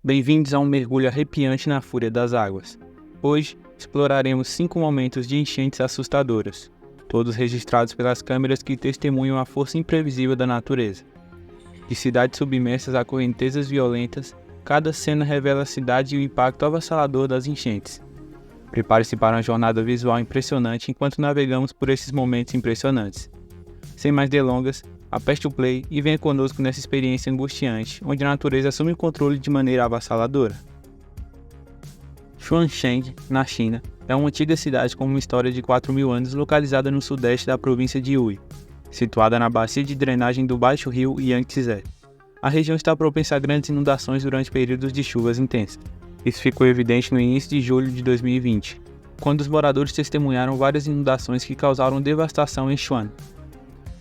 Bem-vindos a um mergulho arrepiante na fúria das águas. Hoje, exploraremos 5 momentos de enchentes assustadoras, todos registrados pelas câmeras que testemunham a força imprevisível da natureza. De cidades submersas a correntezas violentas, cada cena revela a cidade e o impacto avassalador das enchentes. Prepare-se para uma jornada visual impressionante enquanto navegamos por esses momentos impressionantes. Sem mais delongas, aperte o play e venha conosco nessa experiência angustiante, onde a natureza assume o controle de maneira avassaladora. Xuancheng, na China, é uma antiga cidade com uma história de 4.000 anos localizada no sudeste da província de Yui, situada na bacia de drenagem do baixo rio Yangtze. A região está propensa a grandes inundações durante períodos de chuvas intensas. Isso ficou evidente no início de julho de 2020, quando os moradores testemunharam várias inundações que causaram devastação em Xuan.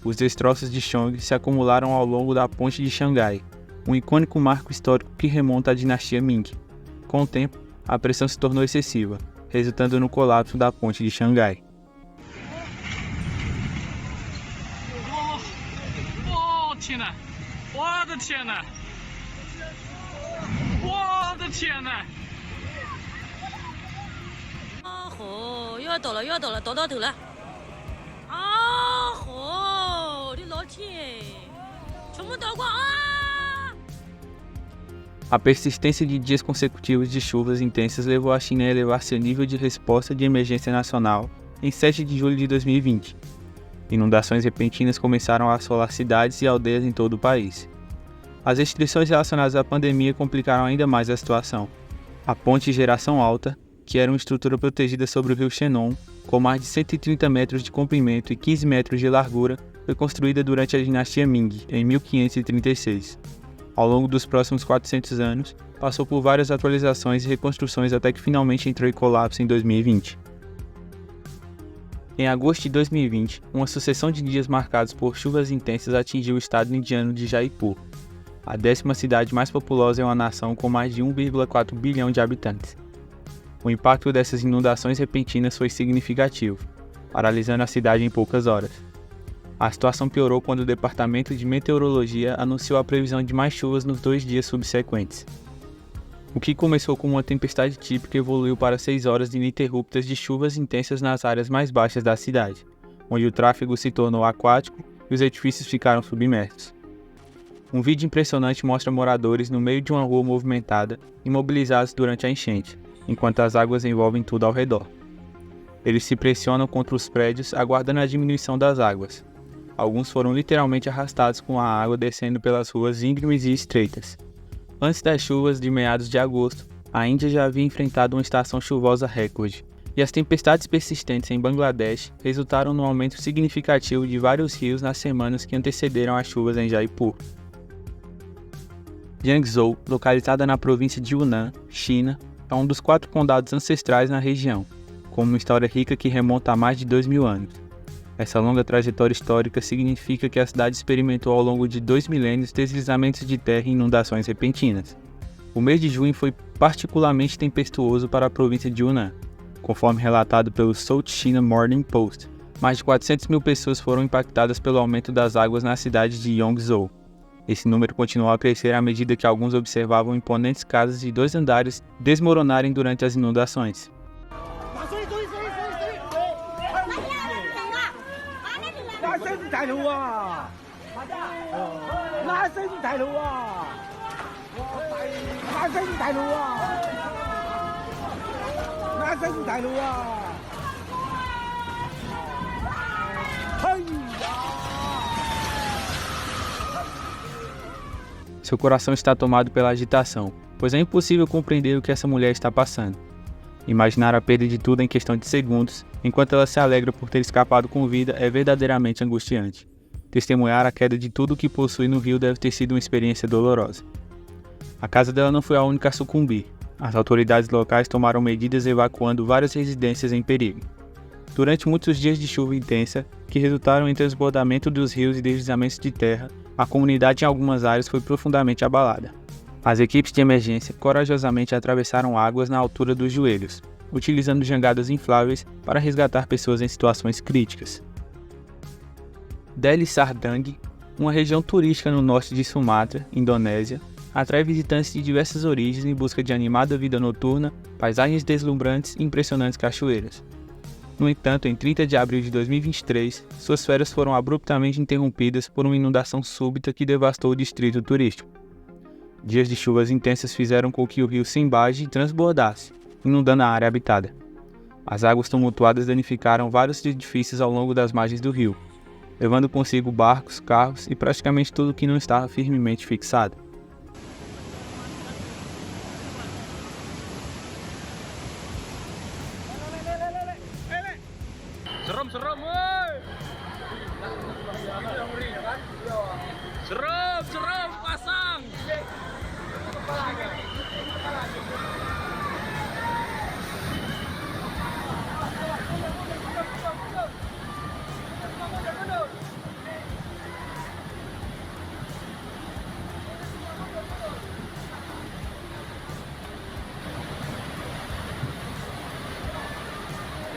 Os destroços de Chong se acumularam ao longo da Ponte de Xangai, um icônico marco histórico que remonta à dinastia Ming. Com o tempo, a pressão se tornou excessiva, resultando no colapso da Ponte de Xangai. A persistência de dias consecutivos de chuvas intensas levou a China a elevar seu nível de resposta de emergência nacional em 7 de julho de 2020. Inundações repentinas começaram a assolar cidades e aldeias em todo o país. As restrições relacionadas à pandemia complicaram ainda mais a situação. A ponte de geração alta, que era uma estrutura protegida sobre o rio Shenon, com mais de 130 metros de comprimento e 15 metros de largura, foi construída durante a dinastia Ming, em 1536. Ao longo dos próximos 400 anos, passou por várias atualizações e reconstruções até que finalmente entrou em colapso em 2020. Em agosto de 2020, uma sucessão de dias marcados por chuvas intensas atingiu o estado indiano de Jaipur. A 10ª cidade mais populosa é uma nação com mais de 1,4 bilhão de habitantes. O impacto dessas inundações repentinas foi significativo, paralisando a cidade em poucas horas. A situação piorou quando o Departamento de Meteorologia anunciou a previsão de mais chuvas nos 2 dias subsequentes. O que começou como uma tempestade típica evoluiu para 6 horas ininterruptas de chuvas intensas nas áreas mais baixas da cidade, onde o tráfego se tornou aquático e os edifícios ficaram submersos. Um vídeo impressionante mostra moradores no meio de uma rua movimentada, imobilizados durante a enchente, enquanto as águas envolvem tudo ao redor. Eles se pressionam contra os prédios, aguardando a diminuição das águas. Alguns foram literalmente arrastados com a água descendo pelas ruas íngremes e estreitas. Antes das chuvas de meados de agosto, a Índia já havia enfrentado uma estação chuvosa recorde, e as tempestades persistentes em Bangladesh resultaram no aumento significativo de vários rios nas semanas que antecederam as chuvas em Jaipur. Jiangzhou, localizada na província de Yunnan, China, é um dos 4 condados ancestrais na região, com uma história rica que remonta a mais de 2.000 anos. Essa longa trajetória histórica significa que a cidade experimentou ao longo de 2 milênios deslizamentos de terra e inundações repentinas. O mês de junho foi particularmente tempestuoso para a província de Yunnan. Conforme relatado pelo South China Morning Post, mais de 400.000 pessoas foram impactadas pelo aumento das águas na cidade de Yongzhou. Esse número continuou a crescer à medida que alguns observavam imponentes casas de 2 andares desmoronarem durante as inundações. Seu coração está tomado pela agitação, pois é impossível compreender o que essa mulher está passando. Imaginar a perda de tudo em questão de segundos, enquanto ela se alegra por ter escapado com vida, é verdadeiramente angustiante. Testemunhar a queda de tudo o que possui no rio deve ter sido uma experiência dolorosa. A casa dela não foi a única a sucumbir. As autoridades locais tomaram medidas evacuando várias residências em perigo. Durante muitos dias de chuva intensa, que resultaram em transbordamento dos rios e deslizamentos de terra, a comunidade em algumas áreas foi profundamente abalada. As equipes de emergência corajosamente atravessaram águas na altura dos joelhos, utilizando jangadas infláveis para resgatar pessoas em situações críticas. Deli Serdang, uma região turística no norte de Sumatra, Indonésia, atrai visitantes de diversas origens em busca de animada vida noturna, paisagens deslumbrantes e impressionantes cachoeiras. No entanto, em 30 de abril de 2023, suas férias foram abruptamente interrompidas por uma inundação súbita que devastou o distrito turístico. Dias de chuvas intensas fizeram com que o rio Simbage transbordasse, inundando a área habitada. As águas tumultuadas danificaram vários edifícios ao longo das margens do rio, levando consigo barcos, carros e praticamente tudo que não estava firmemente fixado. Serem, woi. Serem, pasang.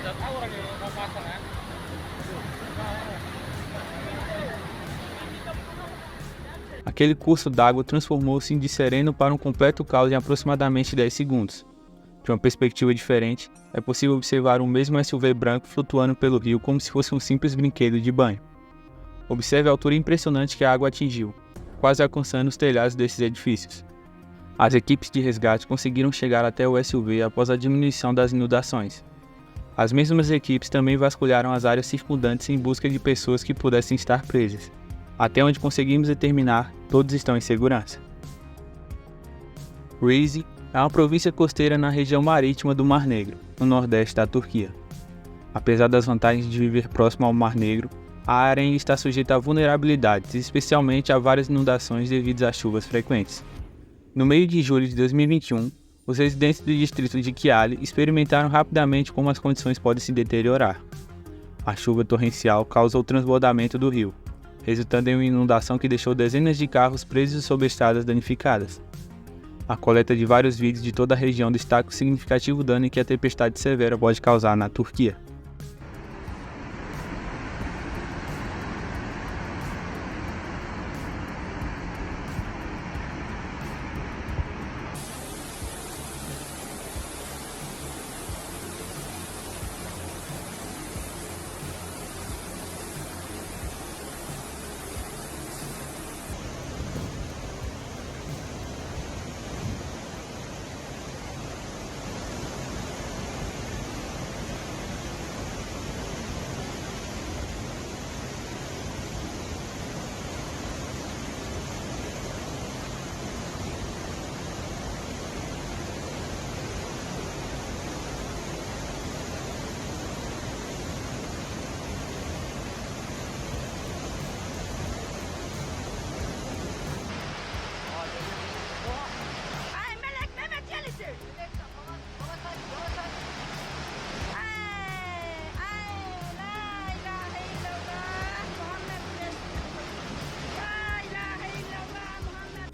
Tidak tahu orang yang mau pasang kan. Aquele curso d'água transformou-se de sereno para um completo caos em aproximadamente 10 segundos. De uma perspectiva diferente, é possível observar um mesmo SUV branco flutuando pelo rio como se fosse um simples brinquedo de banho. Observe a altura impressionante que a água atingiu, quase alcançando os telhados desses edifícios. As equipes de resgate conseguiram chegar até o SUV após a diminuição das inundações. As mesmas equipes também vasculharam as áreas circundantes em busca de pessoas que pudessem estar presas. Até onde conseguimos determinar, todos estão em segurança. Rize é uma província costeira na região marítima do Mar Negro, no nordeste da Turquia. Apesar das vantagens de viver próximo ao Mar Negro, a área ainda está sujeita a vulnerabilidades, especialmente a várias inundações devido às chuvas frequentes. No meio de julho de 2021, os residentes do distrito de Kiali experimentaram rapidamente como as condições podem se deteriorar. A chuva torrencial causou o transbordamento do rio, resultando em uma inundação que deixou dezenas de carros presos sob estradas danificadas. A coleta de vários vídeos de toda a região destaca o significativo dano que a tempestade severa pode causar na Turquia.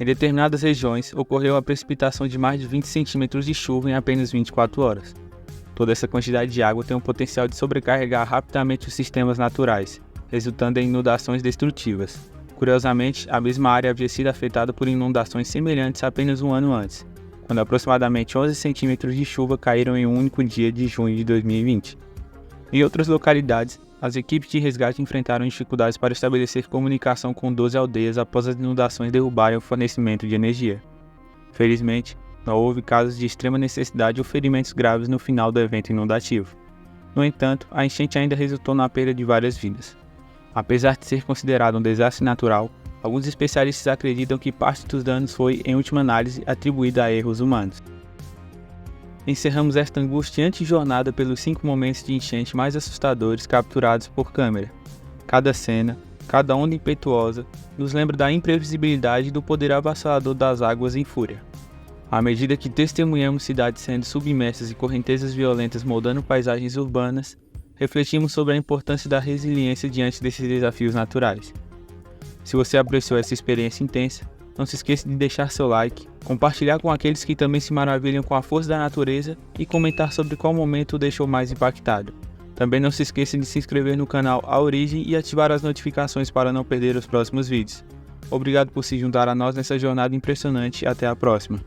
Em determinadas regiões, ocorreu a precipitação de mais de 20 centímetros de chuva em apenas 24 horas. Toda essa quantidade de água tem o potencial de sobrecarregar rapidamente os sistemas naturais, resultando em inundações destrutivas. Curiosamente, a mesma área havia sido afetada por inundações semelhantes apenas um ano antes, quando aproximadamente 11 centímetros de chuva caíram em um único dia de junho de 2020. Em outras localidades, as equipes de resgate enfrentaram dificuldades para estabelecer comunicação com 12 aldeias após as inundações derrubarem o fornecimento de energia. Felizmente, não houve casos de extrema necessidade ou ferimentos graves no final do evento inundativo. No entanto, a enchente ainda resultou na perda de várias vidas. Apesar de ser considerado um desastre natural, alguns especialistas acreditam que parte dos danos foi, em última análise, atribuída a erros humanos. Encerramos esta angustiante jornada pelos 5 momentos de enchente mais assustadores capturados por câmera. Cada cena, cada onda impetuosa, nos lembra da imprevisibilidade e do poder avassalador das águas em fúria. À medida que testemunhamos cidades sendo submersas e correntezas violentas moldando paisagens urbanas, refletimos sobre a importância da resiliência diante desses desafios naturais. Se você apreciou essa experiência intensa, não se esqueça de deixar seu like, compartilhar com aqueles que também se maravilham com a força da natureza e comentar sobre qual momento o deixou mais impactado. Também não se esqueça de se inscrever no canal A Origem e ativar as notificações para não perder os próximos vídeos. Obrigado por se juntar a nós nessa jornada impressionante e até a próxima.